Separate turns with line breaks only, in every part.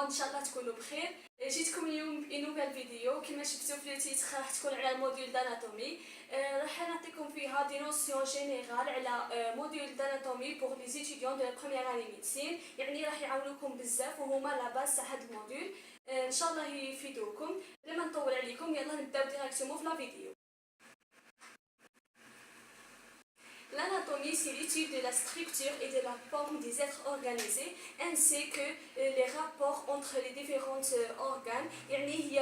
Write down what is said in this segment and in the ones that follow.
ان شاء الله تكونوا بخير. جيتكم اليوم بنوفيل فيديو كما شفتوا في التيتر، راح تكون على الموديول داناتومي. راح نعطيكم فيها دي نوسيون جينيرال على موديول داناتومي بوغ لي ستوديون دو لا بروميير اني ميديسين، يعني راح يعاونوكم بزاف وهما لا باز تاع هذا الموديول. ان شاء الله يفيدوكم. بلا ما نطول عليكم يلا نبداو ديراكتومون في لا فيديو. L'anatomie, c'est l'étude de la structure et de la forme des êtres organisés, ainsi que les rapports entre les différents organes. يعني هي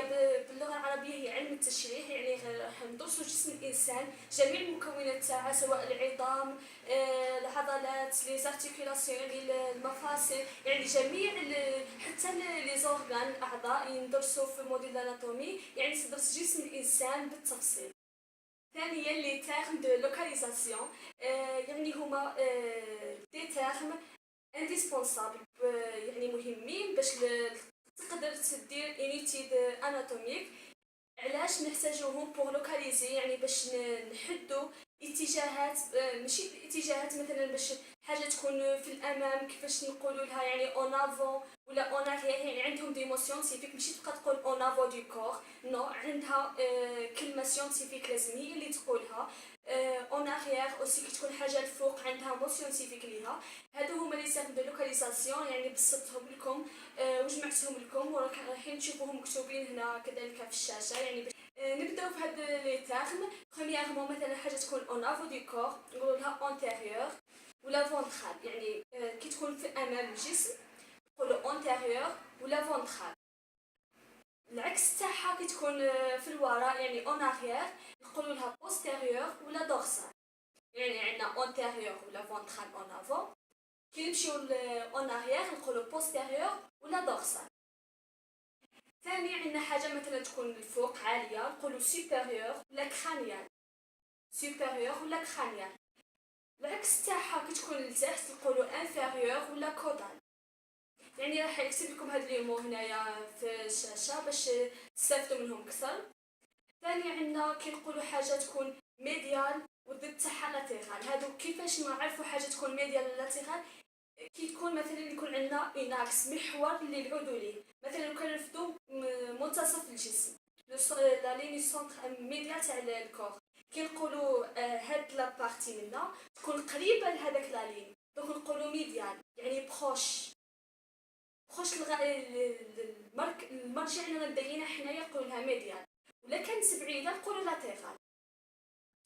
باللغة العربية هي علم التشريح، يعني راح ندرسوا جسم الإنسان جميع المكونات تاعها، سواء العظام، العضلات، لي زارتيكولاسيون، المفاصل، يعني جميع حتى لي زورغان الأعضاء ندرسوا في موديل الاناتومي، يعني تدرس جسم الإنسان بالتفصيل. ثانيا لي تيرم دو لوكاليزاسيون، يعني هما دي تيرم انديسبونسابل، يعني مهمين باش تقدر تدير انيتيد اناتوميك. علاش نحتاجوهم بوغ لوكاليزي؟ يعني باش نحدو اتجاهات، ماشي اتجاهات مثلا باش حاجه تكون في الامام كيفاش نقولوا لها، يعني اون افون ولا اون اريير، يعني عندهم دي مو سيانتيفيك، ماشي تبقى تقول اون افون دو كور، نو عندها كلمه سيانتيفيك لازم هي اللي تقولها. اون اريير اوسي كي تكون حاجه الفوق عندها مو سيانتيفيك ليها. هادو هما لي تيرم دو لوكاليزاسيون، يعني بسطتهم لكم وجمعتهم لكم ورايحين تشوفوهم مكتوبين هنا كذلك في الشاشه. يعني نبداو في هاد لي تيرم. برومييرمون مثلا حاجه تكون اون افو دو كور نقولوا لها انتيريور ولا فونترال، يعني كي تكون في امام الجسم نقولوا انتيريور ولا فونترال. العكس تاعها كي تكون في الوراء يعني اون اريير نقولوا لها بوستيريور ولا دورسال. يعني عندنا انتيريور ولا فونترال اون افون، كي نمشيو اون اريير نقولوا بوستيريور ولا دورسال. ثاني عندنا حاجه مثلا تكون الفوق عاليه نقولوا سوبيريور ولا كرانيال، سوبيريور ولا كرانيال. العكس تاعها كي تكون لتحت نقولوا انفيريور ولا كودال. يعني راح نكتب لكم هاد لي مو هنايا في الشاشه باش تستافدوا منهم اكثر. ثاني عندنا كي نقولوا حاجه تكون ميديال والضد تاعها لاتيرال. هادو كيفاش نعرفوا حاجه تكون ميديال ولا لاتيرال؟ كي تكون مثلا يكون عندنا اناكس محور اللي نعودوا ليه، مثلا لو كان نرفدو منتصف الجسم لا ليني سونتر ميديال تاع الكور، كي نقولوا هاد لا بارتي منا تكون قريبه لهذاك لا لين، دونك نقولوا ميديال يعني بروش المرجع اللي مدينا حنايا نقولوا لها ميديال. ولا كانت بعيده نقولوا لاتيرال.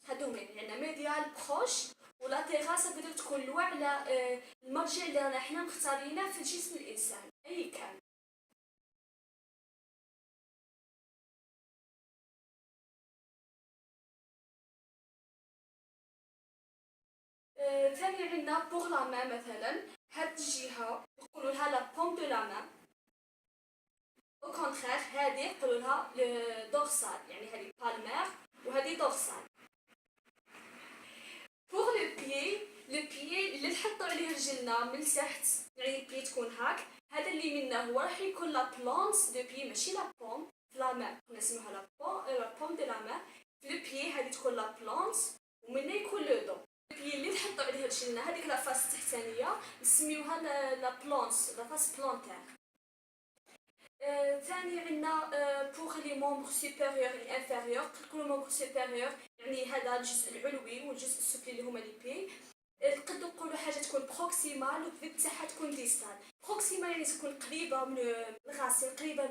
هادو هما عندنا ميديال بروش ولاتيرال، تقدر تكون لوا على المرجع اللي رانا حنا مختارينه في جسم الانسان اي كان. ثاني عندنا بوغ لا مان، مثلا هاد الجهه نقولوا لها لا بوم دو لا مان، او كونترير هادي نقولوا لها دورسال، يعني هادي بالمير وهادي دورسال. بوغ لو بيي، لو بيي اللي نحطوا عليه رجلنا من تحت، يعني البيي تكون هاك، هذا اللي منه هو راح يكون لا بلانس دو بيي، ماشي لا بوم في لا مان نسموها لا بوم دو لا مان. في لو بيي هذه تكون لا بلانس ومنه يكون لو دون. البيي اللي نحطوا عليه رجلنا هذيك لا فاس التحتانيه نسميوها لا بلانس، لا فاس بلانتير. ثاني عندنا بوغ لي مومبر سوبيريور اي انفيريور. نقولوا مومبر سوبيريور يعني هذا الجزء العلوي والجزء السفلي اللي هما لي بي. نقدروا نقولوا حاجه تكون بروكسيمال والضد تاعها تكون ديستال. بروكسيمال يعني تكون قريبه من الغاسل، قريبه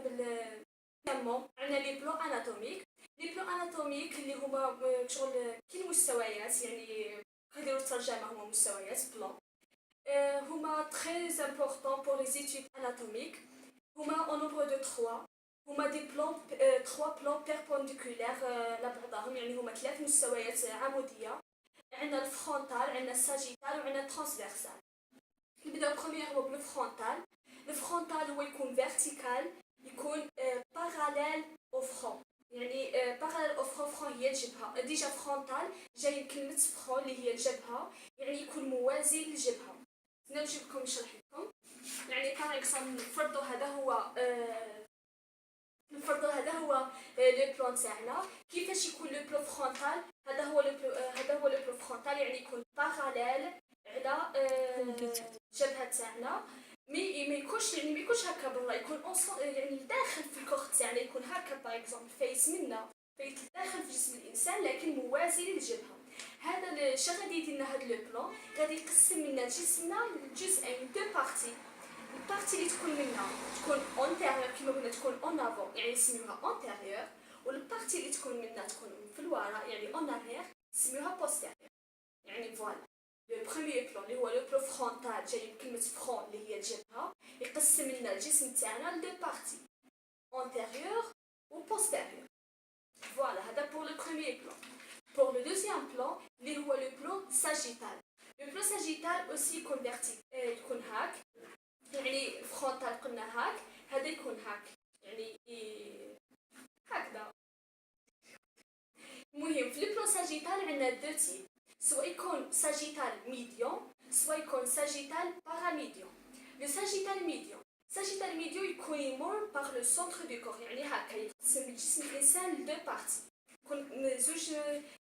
بالمون. عندنا لي بلون اناتوميك، لي بلون اناتوميك اللي هما شغل كي المستويات، يعني كيديروا الترجمه هما مستويات بلون. هما تري امبورطون بور لي زيتود اناتوميك. هما au nombre de 3. هما دي بلون 3 بلون بيربونديكولير لبعضهم، يعني هما 3 مستويات عموديه. عندنا الفرونتال، عندنا الساجيتال، وعندنا الترانسفيرسال. نبداو برومييرمون بالفرونتال. الفرونتال هو يكون فيرتيكال، يكون باراليل او فرون، يعني باراليل او فرون. فرون هي الجبهه، ديجا فرونتال جاي كلمه فرون اللي هي الجبهه، يعني يكون موازي للجبهه. نجيب لكم نشرح لكم. يعني باغ اكزومبل نفرضوا هذا هو لو بلون تاعنا. كيفاش يكون لو بلون فرونتال؟ هذا هو لو بلون فرونتال، يعني يكون باراليل على الجبهه تاعنا. مي ما يكونش يعني ما يكونش هكا برا، يكون يعني داخل في الكوخ تاعنا، يكون هكا باغ اكزومبل فايس منا، فايت داخل في جسم الانسان لكن موازي للجبهه. هذا الشيء غادي يدير لنا هذا لو بلان، غادي يقسم لنا جسمنا لجزئين، دو بارتي. البارتي اللي تكون منا تكون اونتيريور كيما قلنا، تكون اون افون يعني نسميوها اونتيريور، والبارتي اللي تكون منا تكون في الوراء يعني اون اريير نسميوها بوستيريور. يعني فوالا لو بروميير بلان اللي هو لو بلو فرونتال جاي من كلمه فرون اللي هي الجبهه، يقسم لنا الجسم تاعنا لدو بارتي antérieur ou postérieur. Voilà, هذا pour le premier plan. Pour le deuxième plan, اللي هو le plan sagittal. Le plan sagittal aussi يكون يكون هاك، يعني frontal قلنا هاك، هذا يكون هاك، يعني هكذا. المهم في البلان ساجيتال عندنا دو تيب، سواء يكون ساجيتال ميديون سواء يكون ساجيتال باراميديون. لو ساجيتال ميديون، ساجيتال ميديون يكون يمر باغ لو سونتر دو كور، يعني هكا يقسم جسم الانسان لدو بارتي، يكون زوج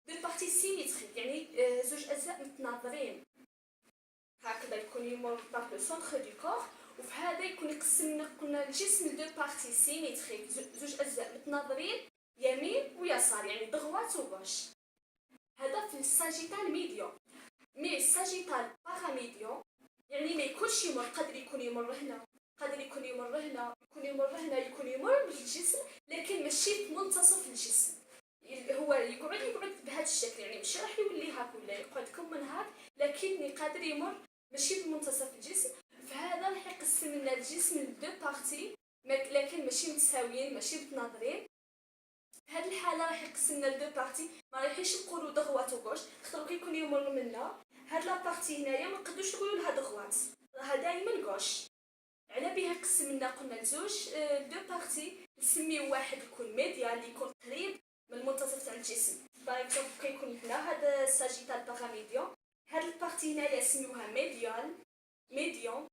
دو بارتي سيميتريك، يعني زوج اجزاء متناظرين هكذا، يكون يمر باغ لو سونتر دو كور. وفي هذا يكون يقسم قلنا الجسم لدو بارتي سيميتريك، زوج اجزاء متناظرين يمين ويسار، يعني دغوات وغوش. هذا في الساجيتال ميديون. مي الساجيتال باراميديون يعني ما يكونش يمر، قادر يكون يمر هنا، قادر يكون يمر هنا، يكون يمر هنا، يكون يمر بالجسم لكن ماشي في منتصف الجسم، هو يقعد بهذا الشكل، يعني ماشي راح يولي هاك ولا يقعد كم من هاك، لكن قادر يمر ماشي في منتصف الجسم. فهذا راح يقسم لنا الجسم لدو بارتي لكن ماشي متساويين، ماشي متناظرين. في هذه الحاله راح يقسم لنا لدو بارتي، ما رايحينش نقولوا دغوات وغوش، خاطر كيكون يمر منا هاد لا بارتي هنايا ما نقدروش نقولوا لها دغوات، راها دائما غوش. على بها قسم لنا قلنا لزوج دو بارتي، نسميو واحد يكون ميديال اللي يكون قريب من المنتصف تاع الجسم، باغ اكزومبل كيكون هنا هذا ساجيتال باراميديون، هاد البارتي هنايا نسميوها ميديال ميديون،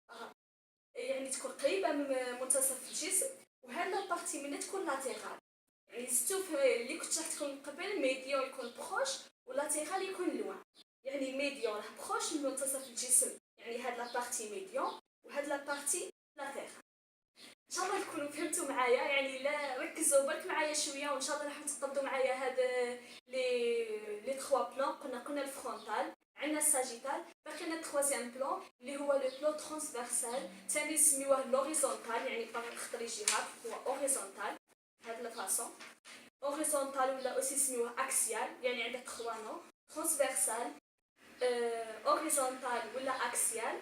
يعني تكون قريبه من منتصف الجسم. وهاد لا بارتي منها تكون لاتيرال، يعني زدتو اللي كنت شرحت لكم قبل، ميديون يكون بروش ولاتيرال يكون لوان، يعني ميديون راه بروش من منتصف الجسم، يعني هاد لا بارتي ميديون وهاد لا بارتي لاتيرال. ان شاء الله تكونوا فهمتوا معايا، يعني لا ركزوا برك معايا شويه، وان شاء الله راح تقدروا معايا هاد لي 3 بلان. قلنا الفرونتال، عندنا الساجيتال، باقي لنا التروازيام بلان اللي هو لو بلان ترانسفيرسال، ثاني نسميوه لوريزونتال، يعني باغي خطر يجي هاك هو اوريزونتال هاد لا فاصون، اوريزونتال ولا اوسي نسميوه اكسيال، يعني عندك 3 نوع، ترانسفيرسال اوريزونتال ولا اكسيال.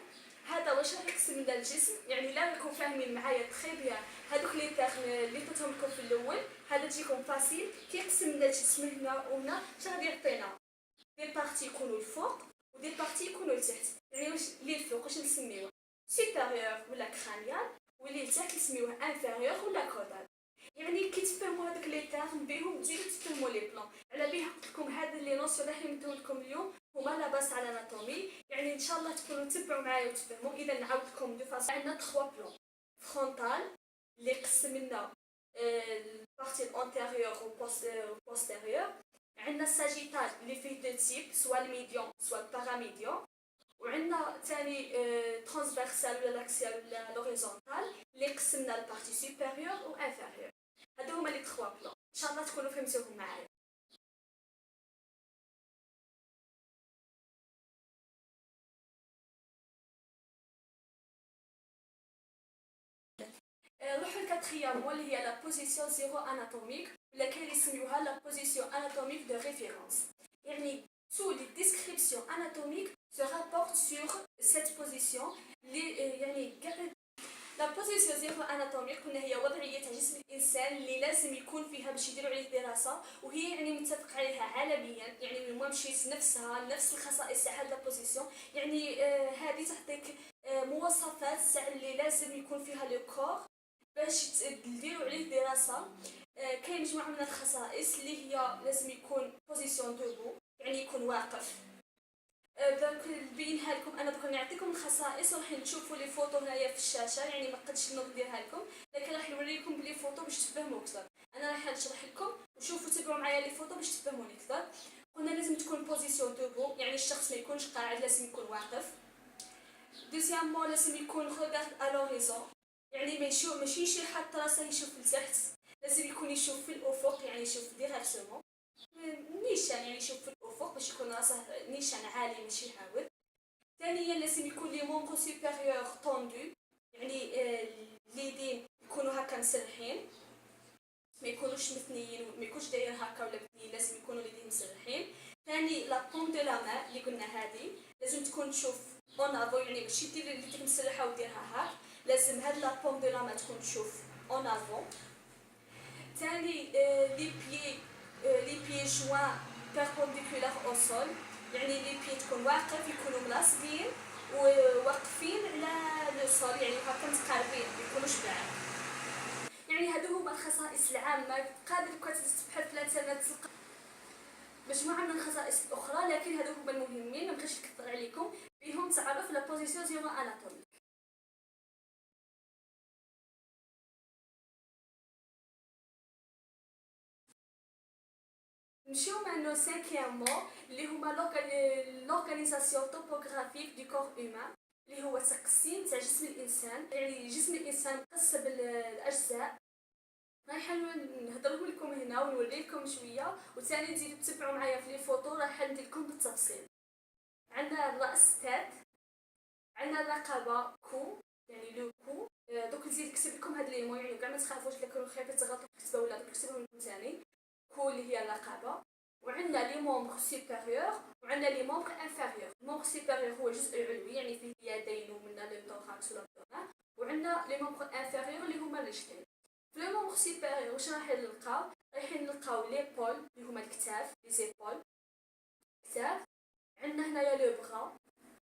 هذا واش راح يقسم لنا الجسم، يعني لا راكم فاهمين معايا تخي بيان هذوك لي تاغ اللي درتهم لكم في الاول، هذا تجيكم فاسيل كيقسم لنا الجسم هنا وهنا. اش غادي يعطينا دي بارتي يكونوا الفوق ودي بارتي يكونوا لتحت، يعني واش اللي الفوق واش نسميوه سوبيريور ولا كرانيال، واللي لتحت نسميوه انفيريور ولا كودال. يعني كي تفهموا هذوك لي تاغ بهم تزيدوا تفهموا لي بلان. على بها قلت لكم هذا لي نوسيون اللي حملتهم لكم اليوم هما لا باس على الاناتومي، يعني ان شاء الله تكونوا تتبعوا معايا وتفهموا. اذا نعاود لكم دو فاصون، عندنا 3 بلان، فرونتال اللي قسم لنا البارتي الانتيريور و بوستيريور، عندنا الساجيتال اللي فيه دو تيب، سواء الميديون سواء الباراميديون، وعندنا ثاني ترانسفيرسال ولا لاكسيال ولا لوريزونتال اللي قسمنا البارتي سوبيريور و انفيريور. هادو هما لي 3 بلان، ان شاء الله تكونوا فهمتوهم معايا. نروحو لكاتريامون اللي هي لا بوزيسيون زيرو اناتوميك، ولا كاين يسميوها لا بوزيسيون اناتوميك دو ريفيرونس، يعني tous les descriptions anatomiques se rapportent sur cette position. يعني لا بوزيسيون زيرو اناتوميك قلنا هي وضعيه جسم الانسان اللي لازم يكون فيها باش يديروا عليه دراسه، وهي يعني متفق عليها عالميا، يعني ما مشيت نفسها نفس الخصائص تاع هاد لا بوزيسيون، يعني هذه تعطيك مواصفات تاع اللي لازم يكون فيها لو كور باش تديروا عليه دراسه. كاين مجموعه من الخصائص اللي هي لازم يكون بوزيسيون دوبو، يعني يكون واقف. درك نبينها لكم انا، دوك نعطيكم الخصائص وراح نشوفوا لي فوتو هنايا في الشاشه، يعني ما قدش نديرها لكم لكن راح نوريكم بلي فوتو باش تفهموا اكثر. انا راح نشرح لكم وشوفوا تبعوا معايا لي فوتو باش تفهموني اكثر. قلنا لازم تكون بوزيسيون دوبو، يعني الشخص ما يكونش قاعد، لازم يكون واقف. دوزيامون لازم يكون ريغارد ا لوريزون، يعني ماشي يشيل حط راسه يشوف لتحت، لازم يكون يشوف في الافق، يعني يشوف ديريكتومون نيشان، يعني يشوف في الافق باش يكون راسه نيشان عالي ماشي هاود. ثانيا لازم يكون لي مونبر سوبيريور طوندو، يعني اليدين يكونوا هكا مسرحين، ما يكونوش مثنيين، ما يكونش داير هكا ولا مثنيين، لازم يكونوا اليدين مسرحين. ثاني لا بوم دو لا مان اللي قلنا هذه لازم تكون تشوف اون افو، يعني ماشي دير يديك مسرحه وديرها هاك، لازم هاد لا بوم دو لا مان تكون تشوف اون افو. ثاني لي بيي جوان بيربونديكولار او سول، يعني لي بيي تكون واقف، يكونوا ملاصقين وواقفين على لو سول، يعني هكا متقاربين ما يكونوش بعاد. يعني هادو هما الخصائص العامه، قادر تبحث في الانترنت تلقى مجموعه من الخصائص الاخرى، لكن هادو هما المهمين، ما بغيتش نكثر عليكم بهم. تعرف لا بوزيسيون زيرو اناتومي. نمشيو مع نو سانكيامون اللي هما لورغانيزاسيون توبوغرافيك دو كور هومان، اللي هو تقسيم تاع جسم الانسان، يعني جسم الانسان مقسم بالاجزاء. رايحه نهضرهم لكم هنا ونوريكم شويه، وثاني تزيدوا تتبعوا معايا في لي فوتو، راح ندير لكم بالتفصيل. عندنا الراس تات، عندنا الرقبه كو، يعني لو كو. دوك نزيد نكتب لكم هاد لي مو، يعني كاع ما تخافوش الا كانوا خايفين تغلطوا في الكتابه ولا دوك نكتبهم لكم ثاني. كو اللي هي الرقبه، وعندنا لي مومبر سوبيريور وعندنا لي مومبر انفيريور. المومبر سوبيريور هو الجزء العلوي، يعني فيه اليدين ومنها لو توراكس والابدومين، وعندنا لي مومبر انفيريور اللي هما الرجلين. في لي مومبر سوبيريور واش رايحين نلقاو؟ رايحين نلقاو لي بول اللي هما الكتاف، لي زيبول كتاف. عندنا هنايا لو بغا،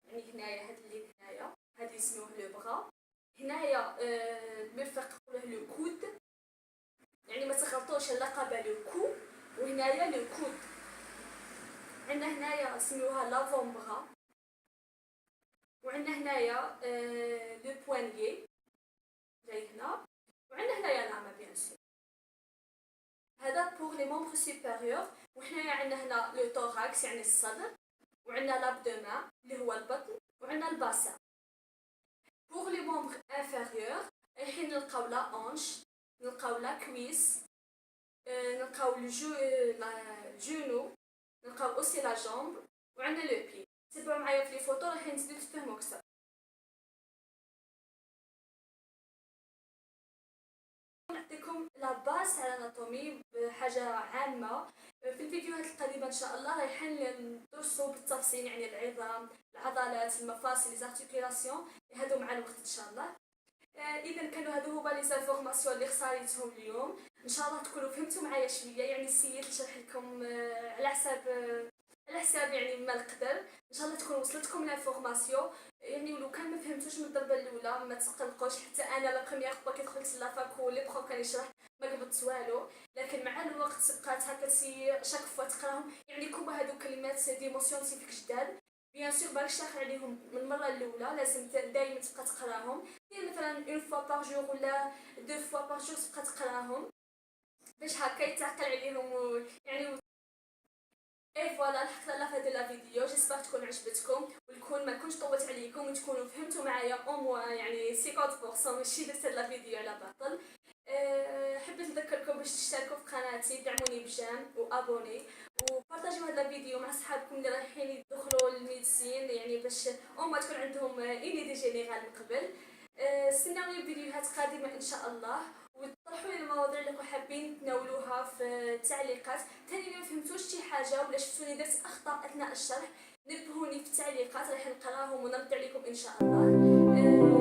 يعني هنايا هاد اللي هنايا هاد يسموه لو بغا. هنايا المرفق نقولوه لو كود، يعني ما تغلطوش الرقبه لو كو وهنايا لو كود. عندنا هنايا سميوها لافون بغا، وعندنا هنايا لو بوانيي جاي هنا، وعندنا هنايا لاما بيان سور. هذا بور لي مومبر سوبيريور. وحنايا عندنا هنا لو توراكس يعني الصدر، وعندنا لابدومان اللي هو البطن، وعندنا الباسا. بور لي مومبر انفيريور رايحين نلقاو لا اونش، نلقاو لا كويس، نلقاو الجونو، نلقاو اوسي لا جامب، وعندنا لو بي. تبعوا معايا في لي فوتو راح نزيدو تفهموا اكثر. نعطيكم لا باس على الاناتومي بحاجه عامه. في الفيديوهات القادمه ان شاء الله رايحين ندرسوا بالتفصيل، يعني العظام، العضلات، المفاصل، لي زارتيكولاسيون، هادو مع الوقت ان شاء الله. اذا كانوا هادو هما لي زانفورماسيون اللي خساريتهم اليوم، ان شاء الله تكونوا فهمتوا معايا شويه، يعني سيت نشرح لكم على حساب يعني ما نقدر. ان شاء الله تكون وصلتكم لانفورماسيون، يعني ولو كان ما فهمتوش من الضربه الاولى ما تقلقوش، حتى انا لا بروميير فوا كي دخلت لافاك ولي بخو كان يشرح ما قبضت والو، لكن مع الوقت بقات هكا شاك فوا تقراهم، يعني كوما هادو كلمات ديموسيون سيفيك جداد. بيان سور باش تشرح عليهم من المره الاولى لازم دائما تبقى تقراهم، يعني مثلا اون فوا بار جور ولا دو فوا بار جور تبقى تقراهم باش هكا يتعقل عليهم يعني. اي فوالا لحقنا لا فهاد لا فيديو، جيسبر تكون عجبتكم ونكون ما كنتش طولت عليكم وتكونوا فهمتوا معايا او موان يعني 50% ماشي درت هاد لا فيديو على باطل. حبيت نذكركم باش تشتركوا في قناتي، دعموني بجام وابوني، وبارطاجيو هذا الفيديو مع صحابكم اللي رايحين يدخلوا للميديسين، يعني باش ما تكون عندهم اني دي جينيرال من قبل. استناوني فيديوهات قادمه ان شاء الله، وطرحوا لي المواضيع اللي حابين تناولوها في التعليقات. ثاني ما فهمتوش شي حاجه ولا شفتوني درت اخطاء اثناء الشرح، نبهوني في التعليقات راح نقراهم ونرد عليكم ان شاء الله.